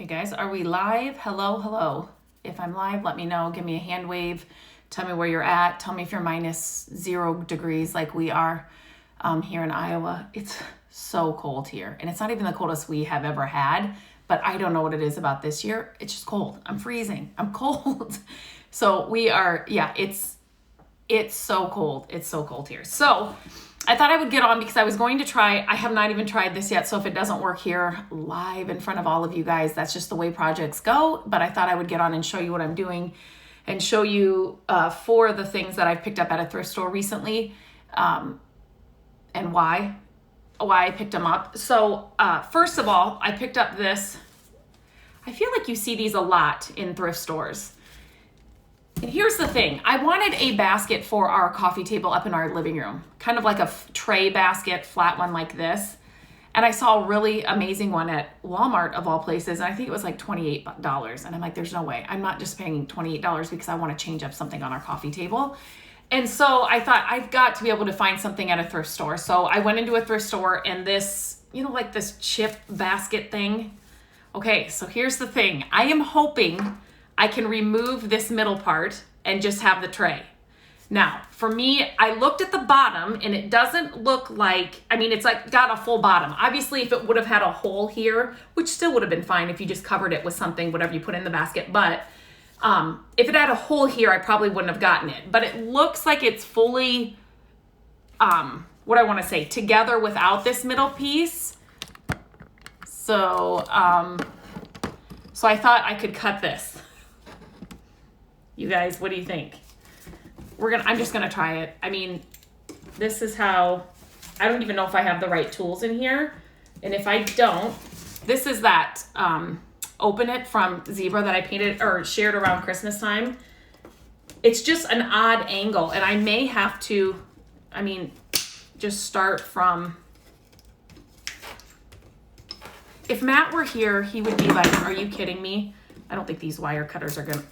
Okay, guys, are we live? Hello, hello. If I'm live, let me know. Give me a hand wave. Tell me where you're at. Tell me if you're minus 0 degrees like we are here in Iowa. It's so cold here. And it's not even the coldest we have ever had, but I don't know what it is about this year. It's just cold. I'm freezing. I'm cold. So we are, yeah, it's so cold. It's so cold here. So I thought I would get on because I was going to try. I have not even tried this yet. So if it doesn't work here live in front of all of you guys, that's just the way projects go. But I thought I would get on and show you what I'm doing and show you 4 of the things that I've picked up at a thrift store recently and why I picked them up. So first of all, I picked up this. I feel like you see these a lot in thrift stores. And here's the thing. I wanted a basket for our coffee table up in our living room, kind of like a tray basket, flat one like this. And I saw a really amazing one at Walmart of all places. And I think it was like $28. And I'm like, there's no way. I'm not just paying $28 because I want to change up something on our coffee table. And so I thought I've got to be able to find something at a thrift store. So I went into a thrift store and this, like this chip basket thing. Okay, so here's the thing. I am hoping I can remove this middle part and just have the tray. Now, for me, I looked at the bottom and it doesn't look like, it's like got a full bottom. Obviously, if it would have had a hole here, which still would have been fine if you just covered it with something, whatever you put in the basket. But if it had a hole here, I probably wouldn't have gotten it. But it looks like it's fully, together without this middle piece. So I thought I could cut this. You guys, what do you think? I'm just gonna try it. This is how, I don't even know if I have the right tools in here. And if I don't, this is that Open It from Zebra that I painted or shared around Christmas time. It's just an odd angle. And I may have to, just start from, if Matt were here, he would be like, are you kidding me? I don't think these wire cutters are gonna,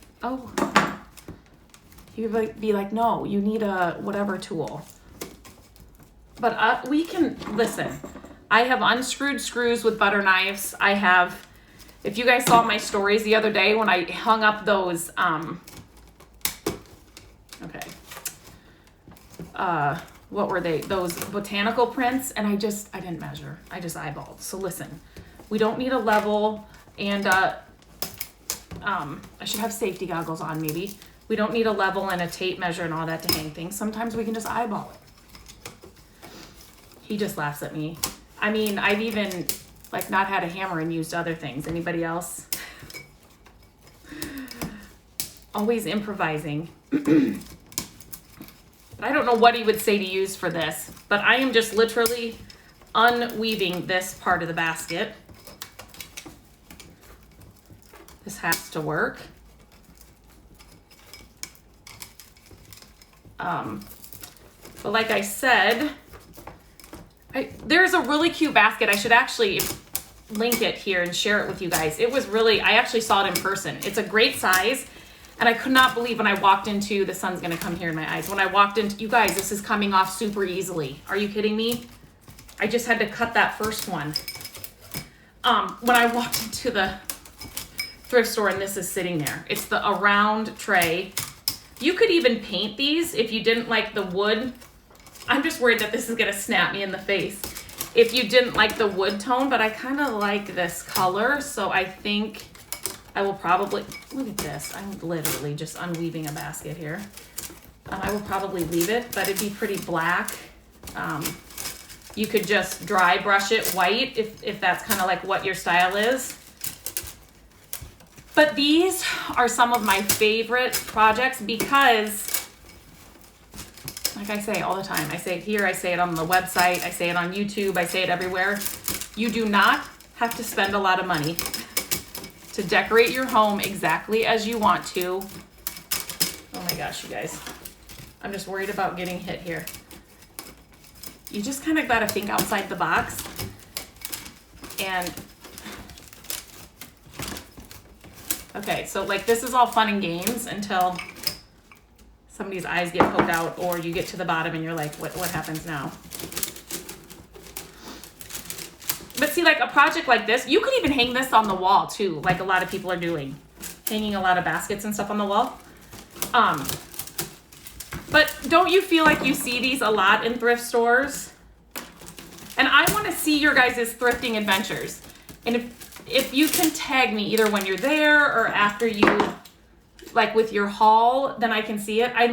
he would be like, no, you need a whatever tool. But we can, listen, I have unscrewed screws with butter knives. I have, if you guys saw my stories the other day when I hung up those, what were they? Those botanical prints. And I didn't measure. I just eyeballed. So listen, we don't need a level and, I should have safety goggles on maybe. We don't need a level and a tape measure and all that to hang things. Sometimes we can just eyeball it. He just laughs at me. I've even not had a hammer and used other things. Anybody else? Always improvising. But I don't know what he would say to use for this, but I am just literally unweaving this part of the basket. This has to work. But like I said, there's a really cute basket. I should actually link it here and share it with you guys. It was really, I actually saw it in person. It's a great size. And I could not believe when I walked into, the sun's gonna come here in my eyes. When I walked into, you guys, this is coming off super easily. Are you kidding me? I just had to cut that first one. When I walked into the thrift store and this is sitting there. It's a round tray. You could even paint these if you didn't like the wood. I'm just worried that this is gonna snap me in the face if you didn't like the wood tone, but I kind of like this color. So I think I will probably, look at this. I'm literally just unweaving a basket here. I will probably leave it, but it'd be pretty black. You could just dry brush it white if that's kind of like what your style is. But these are some of my favorite projects because, like I say all the time, I say it here, I say it on the website, I say it on YouTube, I say it everywhere. You do not have to spend a lot of money to decorate your home exactly as you want to. Oh my gosh, you guys. I'm just worried about getting hit here. You just kind of got to think outside the box. And okay, so this is all fun and games until somebody's eyes get poked out or you get to the bottom and you're like, what happens now? But see, like a project like this, you could even hang this on the wall too, like a lot of people are doing, hanging a lot of baskets and stuff on the wall. But don't you feel like you see these a lot in thrift stores? And I want to see your guys' thrifting adventures. And if you can tag me either when you're there or after you, like with your haul, then I can see it. I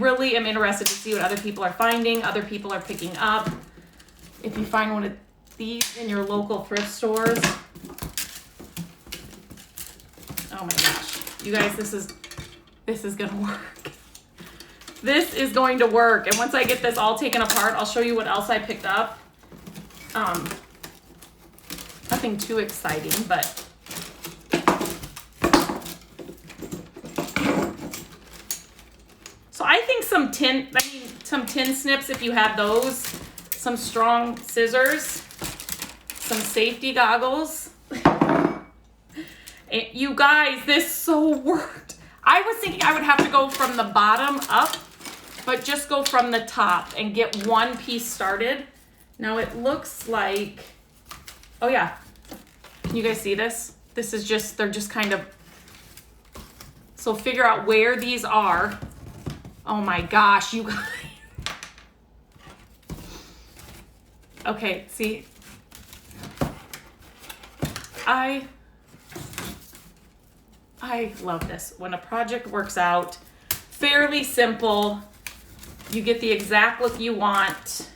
really am interested to see what other people are finding, other people are picking up. If you find one of these in your local thrift stores. Oh my gosh. You guys, this is gonna work. This is going to work. And once I get this all taken apart, I'll show you what else I picked up. Nothing too exciting, but so I think some tin snips if you have those, some strong scissors, some safety goggles. You guys, this so worked. I was thinking I would have to go from the bottom up, but just go from the top and get one piece started. Now it looks like, oh yeah. Can you guys see this? This is just, they're just kind of, so figure out where these are. Oh my gosh, you guys. Okay, see. I love this. When a project works out, fairly simple, you get the exact look you want.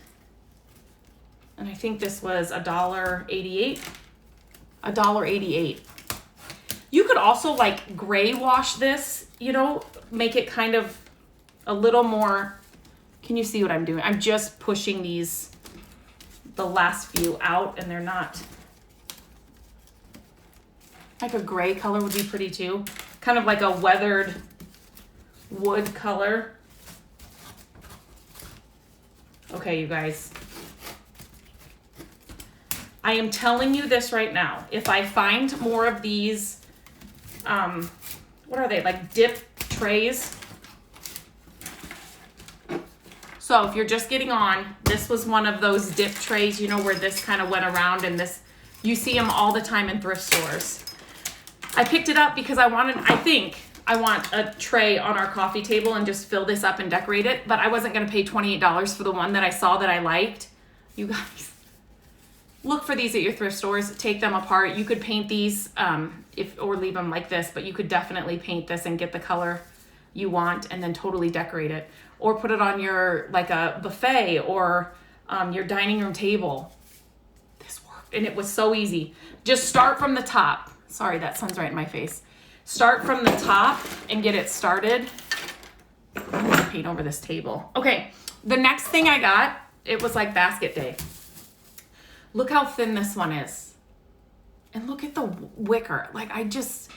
And I think this was $1.88. $1.88. You could also like gray wash this, you know, make it kind of a little more, can you see what I'm doing? I'm just pushing these, the last few out, and they're not, like a gray color would be pretty too. Kind of like a weathered wood color. Okay, you guys. I am telling you this right now. If I find more of these, what are they, like dip trays? So if you're just getting on, this was one of those dip trays, you know, where this kind of went around, and this, you see them all the time in thrift stores. I picked it up because I want a tray on our coffee table and just fill this up and decorate it, but I wasn't going to pay $28 for the one that I saw that I liked. You guys, look for these at your thrift stores, take them apart. You could paint these or leave them like this, but you could definitely paint this and get the color you want and then totally decorate it. Or put it on your, like a buffet or your dining room table. This worked, and it was so easy. Just start from the top. Sorry, that sun's right in my face. Start from the top and get it started. I'm gonna paint over this table. Okay, the next thing I got, it was like basket day. Look how thin this one is. And look at the wicker. Like it just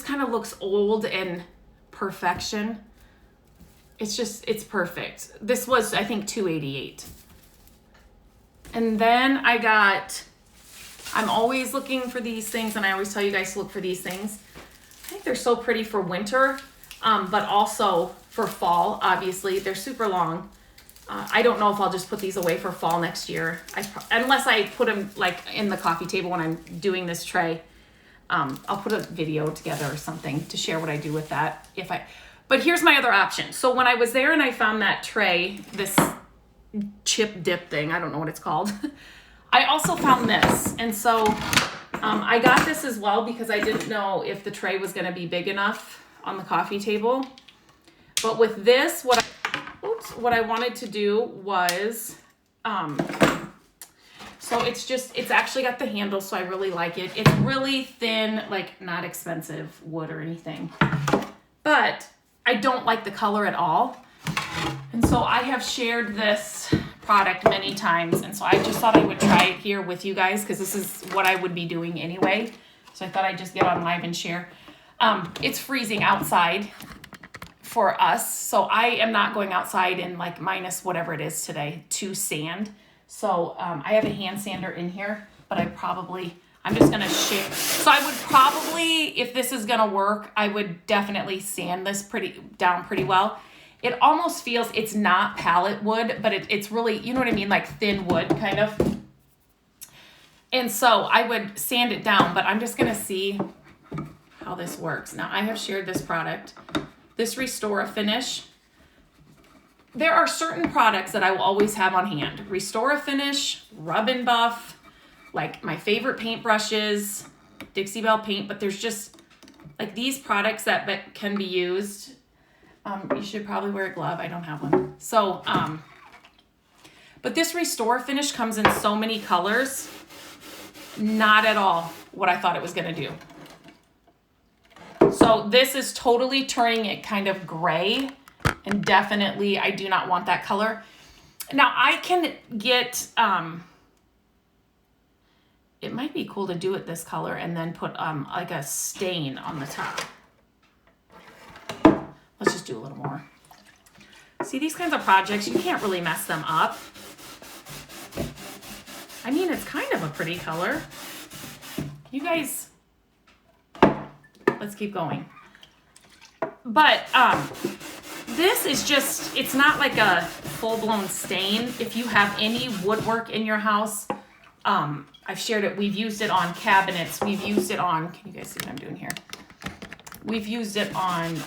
kind of looks old and perfection. It's perfect. This was, I think, $2.88. And then I'm always looking for these things, and I always tell you guys to look for these things. I think they're so pretty for winter, but also for fall, obviously. They're super long. I don't know if I'll just put these away for fall next year. Unless I put them like in the coffee table when I'm doing this tray. I'll put a video together or something to share what I do with that. But here's my other option. So when I was there and I found that tray, this chip dip thing, I don't know what it's called. I also found this. And so I got this as well because I didn't know if the tray was going to be big enough on the coffee table. But with this, what I wanted to do was, so it's actually got the handle, so I really like it. It's really thin, like not expensive wood or anything. But I don't like the color at all. And so I have shared this product many times. And so I just thought I would try it here with you guys because this is what I would be doing anyway. So I thought I'd just get on live and share. It's freezing outside for us. So I am not going outside in like minus whatever it is today to sand. So I have a hand sander in here, but I'm just going to share. So I would probably, if this is going to work, I would definitely sand this down pretty well. It almost feels, it's not pallet wood, but it's really, you know what I mean? Like thin wood kind of. And so I would sand it down, but I'm just gonna see how this works. Now I have shared this product, this Restore Finish. There are certain products that I will always have on hand. Restore Finish, Rub and Buff, like my favorite paintbrushes, Dixie Belle paint, but there's just like these products that can be used. You should probably wear a glove. I don't have one. So, but this Restore Finish comes in so many colors. Not at all what I thought it was going to do. So this is totally turning it kind of gray, and definitely I do not want that color. Now I can get, it might be cool to do it this color and then put like a stain on the top. Let's just do a little more. See, these kinds of projects, you can't really mess them up. I mean, it's kind of a pretty color. You guys, let's keep going. But this is just, it's not like a full-blown stain. If you have any woodwork in your house, I've shared it. We've used it on cabinets. We've used it on, can you guys see what I'm doing here? We've used it on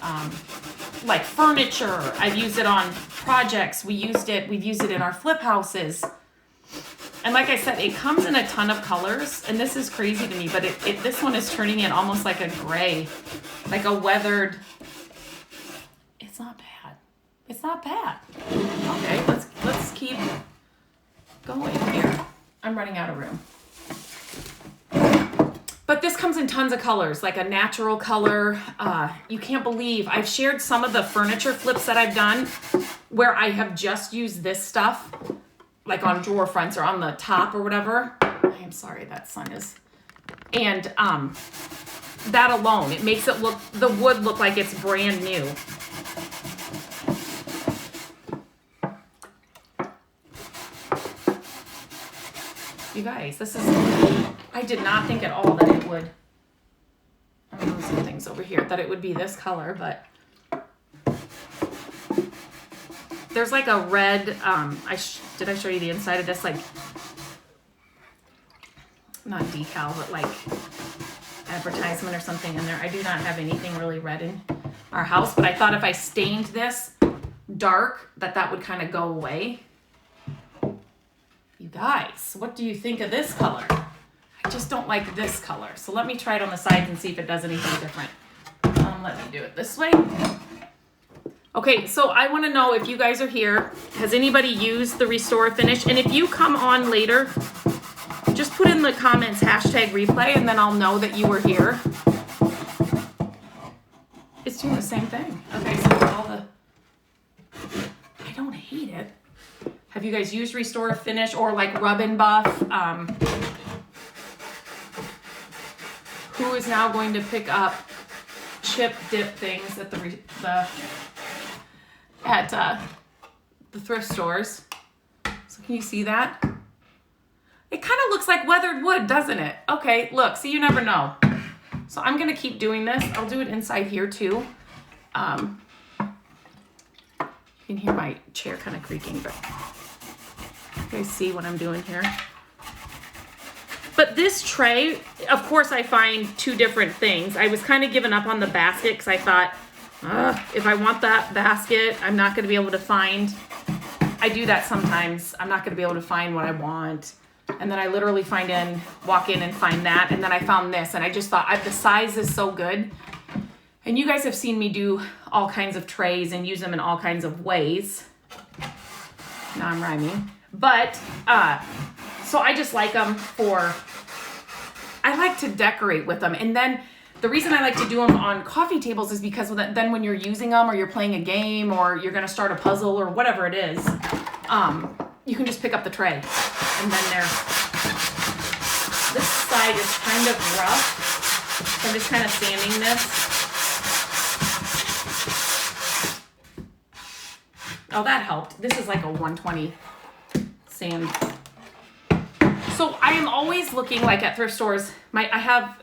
like furniture. I've used it on projects. We've used it in our flip houses. And like I said, it comes in a ton of colors, and this is crazy to me, but this one is turning it almost like a gray, like a weathered. It's not bad. It's not bad. Okay, let's keep going here. I'm running out of room. But this comes in tons of colors, like a natural color. You can't believe, I've shared some of the furniture flips that I've done where I have just used this stuff, like on drawer fronts or on the top or whatever. I am sorry, that sun is. And that alone, it makes it look, the wood look like it's brand new. You guys, this is, I did not think at all that it would, I'm losing things over here, that it would be this color, but there's like a red, did I show you the inside of this? Like, not decal, but like advertisement or something in there. I do not have anything really red in our house, but I thought if I stained this dark, that would kind of go away. You guys, what do you think of this color? I just don't like this color. So let me try it on the sides and see if it does anything different. Let me do it this way. Okay, so I want to know if you guys are here. Has anybody used the Restore Finish? And if you come on later, just put in the comments #replay, and then I'll know that you were here. It's doing the same thing. Okay, so all the, I don't hate it. Have you guys used Restore Finish or like Rub and Buff? Who is now going to pick up chip dip things at the thrift stores? So can you see that? It kind of looks like weathered wood, doesn't it? Okay, look, see, you never know. So I'm gonna keep doing this. I'll do it inside here too. You can hear my chair kind of creaking, but you guys see what I'm doing here? But this tray, of course, I find two different things. I was kind of giving up on the basket because I thought, if I want that basket, I'm not going to be able to find. I do that sometimes. I'm not going to be able to find what I want. And then I literally walk in and find that. And then I found this. And I just thought, the size is so good. And you guys have seen me do all kinds of trays and use them in all kinds of ways. Now I'm rhyming. But, so I just like them I like to decorate with them. And then the reason I like to do them on coffee tables is because then when you're using them or you're playing a game or you're going to start a puzzle or whatever it is, you can just pick up the tray. And then this side is kind of rough. So I'm just kind of sanding this. Oh, that helped. This is like a 120 sand. So I am always looking like at thrift stores.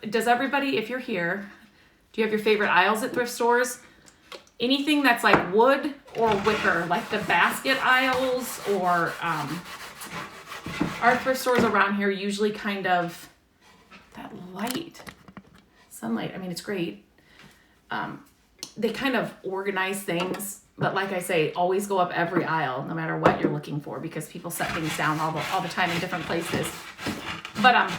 Does everybody, if you're here, do you have your favorite aisles at thrift stores? Anything that's like wood or wicker, like the basket aisles or Our thrift stores around here usually kind of, that light, sunlight, I mean, it's great. They kind of organize things, but like I say, always go up every aisle, no matter what you're looking for, because people set things down all the time in different places. But,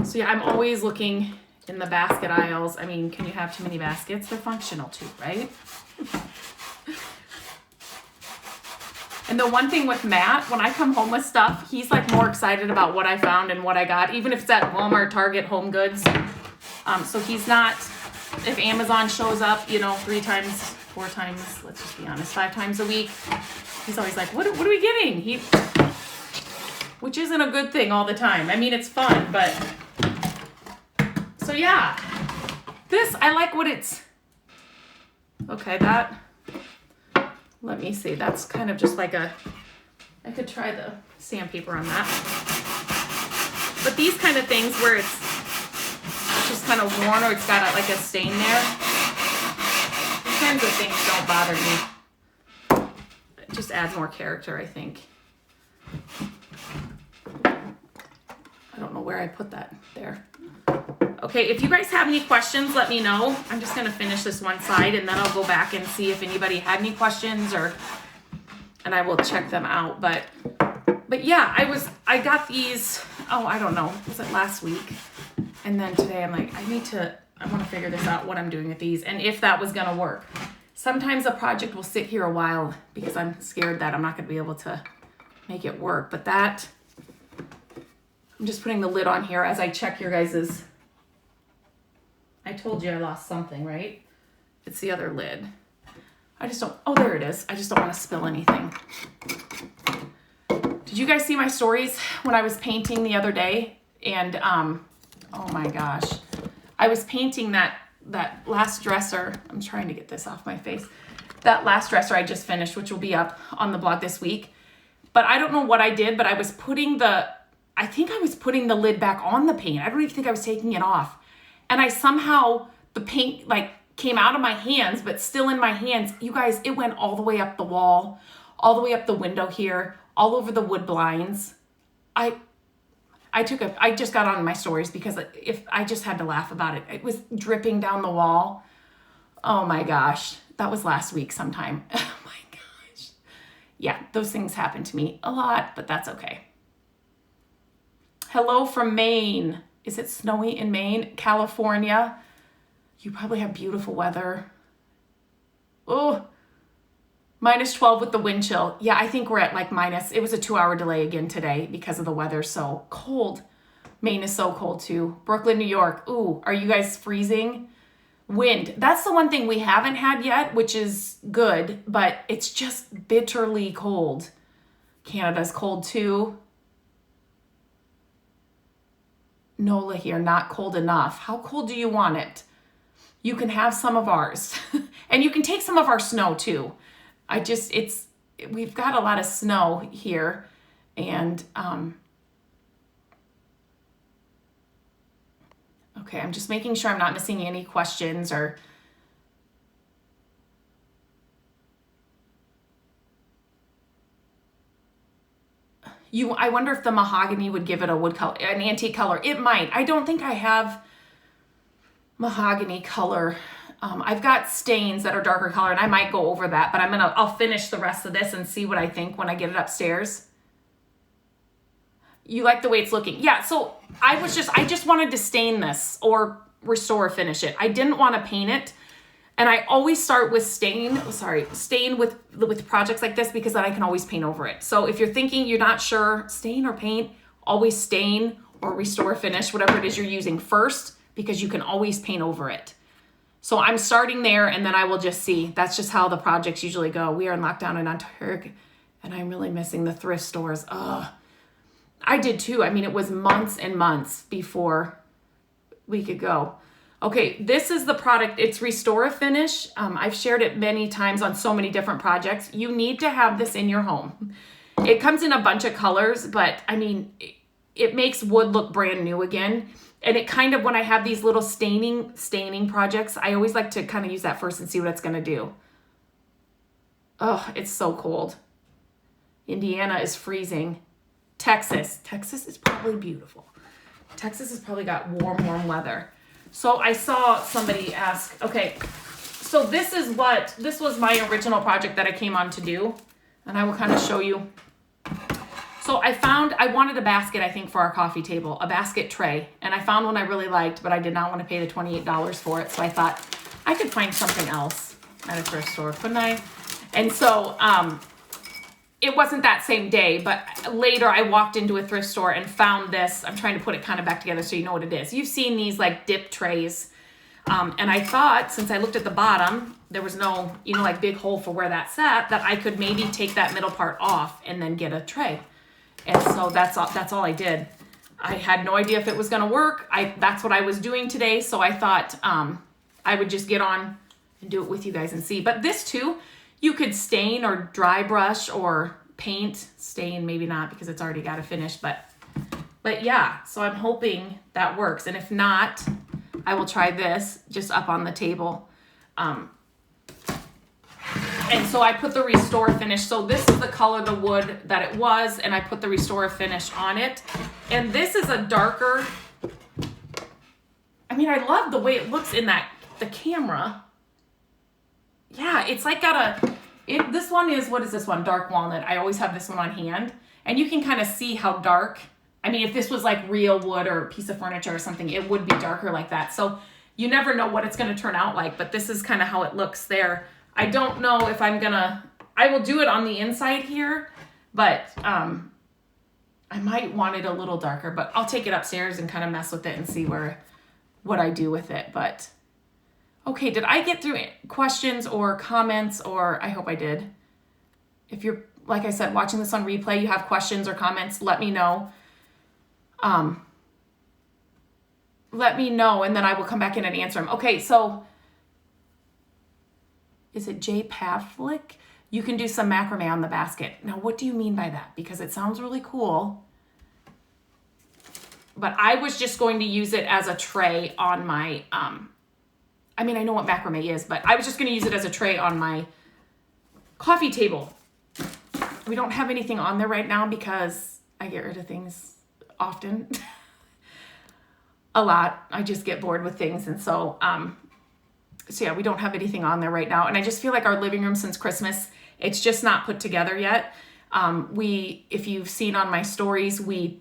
so yeah, I'm always looking in the basket aisles. I mean, can you have too many baskets? They're functional too, right? And the one thing with Matt, when I come home with stuff, he's like more excited about what I found and what I got, even if it's at Walmart, Target, Home Goods. So he's not, if Amazon shows up, 3 times, 4 times, let's just be honest, 5 times a week, he's always like, what are we getting? Which isn't a good thing all the time. I mean, it's fun, but, so yeah, this, I like what it's, okay, let me see, that's kind of just like I could try the sandpaper on that. But these kind of things where it's just kind of worn or it's got like a stain there, these kinds of things don't bother me. It just adds more character, I think. I don't know where I put that there. Okay, if you guys have any questions, let me know. I'm just gonna finish this one side and then I'll go back and see if anybody had any questions and I will check them out. But yeah, I got these, I don't know, was it last week? And then today I'm like, I want to figure this out, what I'm doing with these and if that was gonna work. Sometimes a project will sit here a while because I'm scared that I'm not gonna be able to make it work. But I'm just putting the lid on here as I check your guys's. I told you I lost something, right? It's the other lid. I just don't, there it is. I just don't want to spill anything. Did you guys see my stories when I was painting the other day? And, oh my gosh. I was painting that last dresser. I'm trying to get this off my face. That last dresser I just finished, which will be up on the blog this week. But I don't know what I did, but I think I was putting the lid back on the paint. I don't even think I was taking it off. And the paint like came out of my hands, but still in my hands. You guys, it went all the way up the wall, all the way up the window here, all over the wood blinds. I just got on my stories because I just had to laugh about it. It was dripping down the wall. Oh my gosh. That was last week sometime. Oh my gosh. Yeah, those things happen to me a lot, but that's okay. Hello from Maine. Is it snowy in Maine? California. You probably have beautiful weather. Oh, -12 with the wind chill. Yeah, I think we're at like it was a 2-hour delay again today because of the weather. So cold. Maine is so cold too. Brooklyn, New York. Ooh, are you guys freezing? Wind. That's the one thing we haven't had yet, which is good, but it's just bitterly cold. Canada's cold too. Nola here, not cold enough. How cold do you want it? You can have some of ours. And you can take some of our snow too. We've got a lot of snow here. And, okay, I'm just making sure I'm not missing any questions or. I wonder if the mahogany would give it a wood color, an antique color. It might. I don't think I have mahogany color. I've got stains that are darker color and I might go over that, but I'll finish the rest of this and see what I think when I get it upstairs. You like the way it's looking? Yeah, so I just wanted to stain this or restore finish it. I didn't want to paint it. And I always start with stain with projects like this because then I can always paint over it. So if you're thinking you're not sure, stain or paint, always stain or restore finish, whatever it is you're using first, because you can always paint over it. So I'm starting there and then I will just see. That's just how the projects usually go. We are in lockdown in Ontario and I'm really missing the thrift stores. I did too. I mean, it was months and months before we could go. Okay, this is the product. It's Restore a Finish. I've shared it many times on so many different projects. You need to have this in your home. It comes in a bunch of colors, but I mean, it makes wood look brand new again. And it kind of, when I have these little staining projects, I always like to kind of use that first and see what it's going to do. Oh, it's so cold. Indiana is freezing. Texas. Texas is probably beautiful. Texas has probably got warm weather. So I saw somebody ask, okay, so this was my original project that I came on to do. And I will kind of show you. So I wanted a basket, I think, for our coffee table, a basket tray. And I found one I really liked, but I did not want to pay the $28 for it. So I thought I could find something else at a thrift store, couldn't I? And so it wasn't that same day, but later I walked into a thrift store and found this. I'm trying to put it kind of back together so you know what it is. You've seen these like dip trays. And I thought, since I looked at the bottom, there was no, like big hole for where that sat, that I could maybe take that middle part off and then get a tray. And so that's all I did. I had no idea if it was going to work. That's what I was doing today. So I thought I would just get on and do it with you guys and see. But this too, you could stain or dry brush or paint. Stain, maybe not because it's already got a finish. But yeah, so I'm hoping that works. And if not, I will try this just up on the table. And so I put the Restore finish. So this is the color, the wood that it was, and I put the Restore finish on it. And this is a darker, I mean, I love the way it looks in the camera. Yeah, it's like this one is, what is this one? Dark walnut. I always have this one on hand. And you can kind of see how dark. I mean, if this was like real wood or a piece of furniture or something, it would be darker like that. So you never know what it's going to turn out like, but this is kind of how it looks there. I don't know if I will do it on the inside here, but I might want it a little darker, but I'll take it upstairs and kind of mess with it and see what I do with it. But okay, did I get through questions or comments? Or I hope I did. If you're, like I said, watching this on replay, you have questions or comments, let me know. Let me know, and then I will come back in and answer them. Okay, so is it J. Pavlik? You can do some macrame on the basket. Now, what do you mean by that? Because it sounds really cool. But I was just going to use it as a tray on my, I mean, I know what macrame is, but I was just going to use it as a tray on my coffee table. We don't have anything on there right now because I get rid of things often. A lot. I just get bored with things. And so yeah, we don't have anything on there right now. And I just feel like our living room since Christmas, it's just not put together yet. If you've seen on my stories, we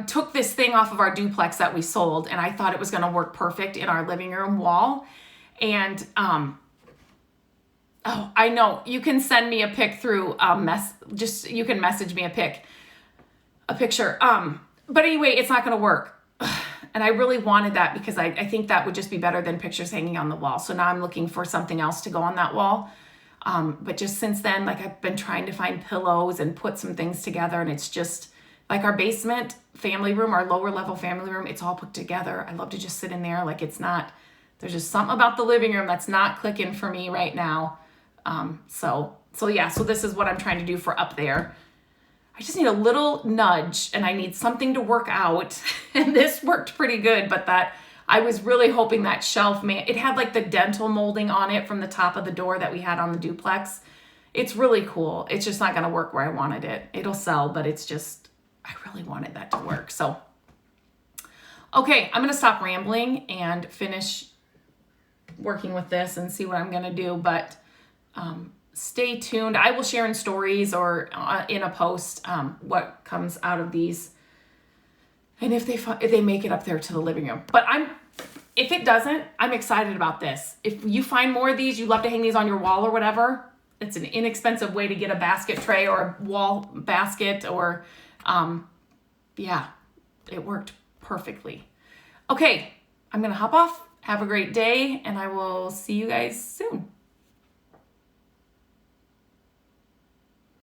took this thing off of our duplex that we sold, and I thought it was going to work perfect in our living room wall. And oh, I know you can send me a pic through you can message me a picture. But anyway, it's not going to work. And I really wanted that because I think that would just be better than pictures hanging on the wall. So now I'm looking for something else to go on that wall. But just since then, like I've been trying to find pillows and put some things together, and it's just like our basement family room, our lower level family room, it's all put together. I love to just sit in there. Like there's just something about the living room that's not clicking for me right now. So this is what I'm trying to do for up there. I just need a little nudge, and I need something to work out. And this worked pretty good, but I was really hoping that shelf, it had like the dental molding on it from the top of the door that we had on the duplex. It's really cool. It's just not going to work where I wanted it. It'll sell, but it's just, I really wanted that to work. So, okay, I'm going to stop rambling and finish working with this and see what I'm going to do. But, stay tuned. I will share in stories or in a post what comes out of these, and if they make it up there to the living room. But if it doesn't, I'm excited about this. If you find more of these, you love to hang these on your wall or whatever. It's an inexpensive way to get a basket tray or a wall basket, or yeah, it worked perfectly. Okay, I'm gonna hop off. Have a great day, and I will see you guys soon.